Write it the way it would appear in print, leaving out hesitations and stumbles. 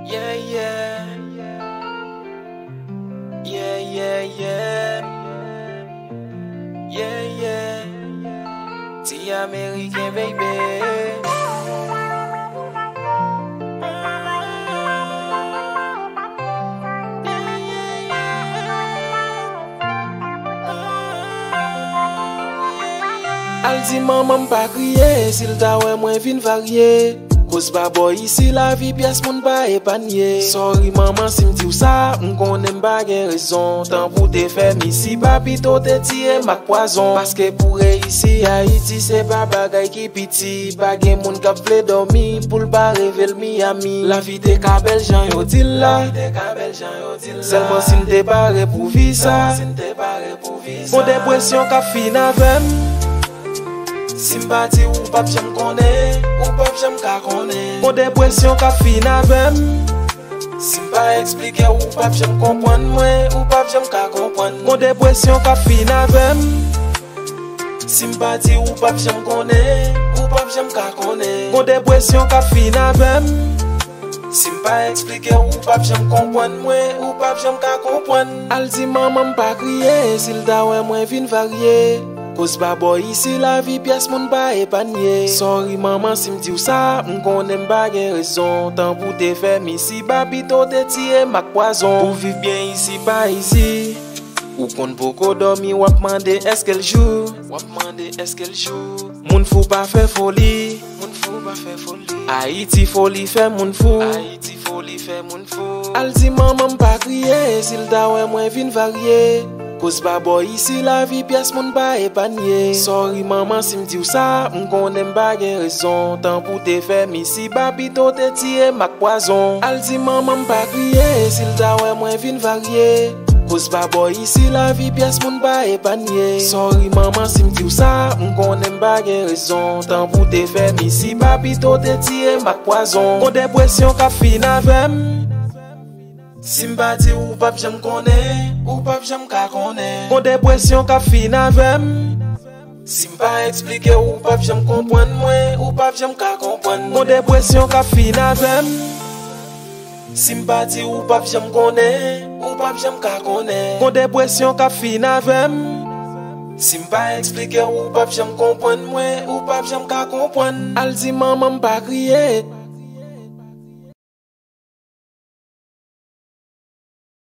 Yeah, yeah. Yeah, yeah, yeah. Yeah, yeah. Ti American, baby. Al di maman pa kriye, sil ta wè mwen vin varye. Kos ba boy ici la vie pièce moun pa épanier. Sorry maman si m'di ou ça, m'konnen pa gen raison. Tant pour te faire ici, papito te tire mak poison. Parce que pour ici Haïti c'est pas bagay ki piti. Pa gen moun kap vle dormi, pou l'pa revel Miami. La vie te ka bel jan yo dil la. Seulement si m'te pare pou vi sa. Mon dépression ka fin avem. Sympathie ou pap j'aime connaît, ou pap j'aime ka connaît. Mon dépression ka fin avem. Simpa expliquer ou pap j'aime comprendre moi, ou pap j'aime ka comprendre. Mon dépression ka fin avem. Sympathie ou pap j'aime connaît, ou pap j'aime ka connaît. Mon dépression ka fin avem. Simpa expliquer ou pap j'aime comprendre moi, ou pap j'aime ka comprendre. Al di maman pa kriye, sil ta wè mwen vin varye. Cause ba boy ici la vie pièce moun pa épanier. Sorry maman si m'di ou ça, m'konnen pa gen raison. Tant pour te faire ici, babito te tire mak poison. Pour vivre bien ici, pas ici. Ou kon poko dormi, wap mande est-ce qu'elle joue. Moun fou pa fait folie. Haïti folie fait moun fou. Al di maman pa kriye, sil ta wè mwen vin varye. Cause ba boy ici la vie pièce moun pa épanier. Sorry maman si m'di ou ça, m'konnen pa gen raison. Tant pour te faire ici, babito te tire mak poison. Al di maman pa kriye, sil ta wè mwen vin varye. Cause ba boy ici la vie pièce moun pa épanier. Sorry maman si m'di ou ça, m'konnen pa gen raison. Tant pour te faire ici, babito te tire mak poison. Mon dépression ka fin avem. Sympathie ou pap j'aime connaît, ou pap j'aime ka connaît. Mon dépression ka fin avem. Simpa expliquer ou pap j'aime comprendre moi, ou pap j'aime ka comprendre. Mon dépression ka fin avem. Sympathie ou pap j'aime connaît, ou pap j'aime ka connaît. Mon dépression ka fin avem. Simpa expliquer ou pap j'aime comprendre moi, ou pap j'aime ka comprendre. Al di maman pa kriye,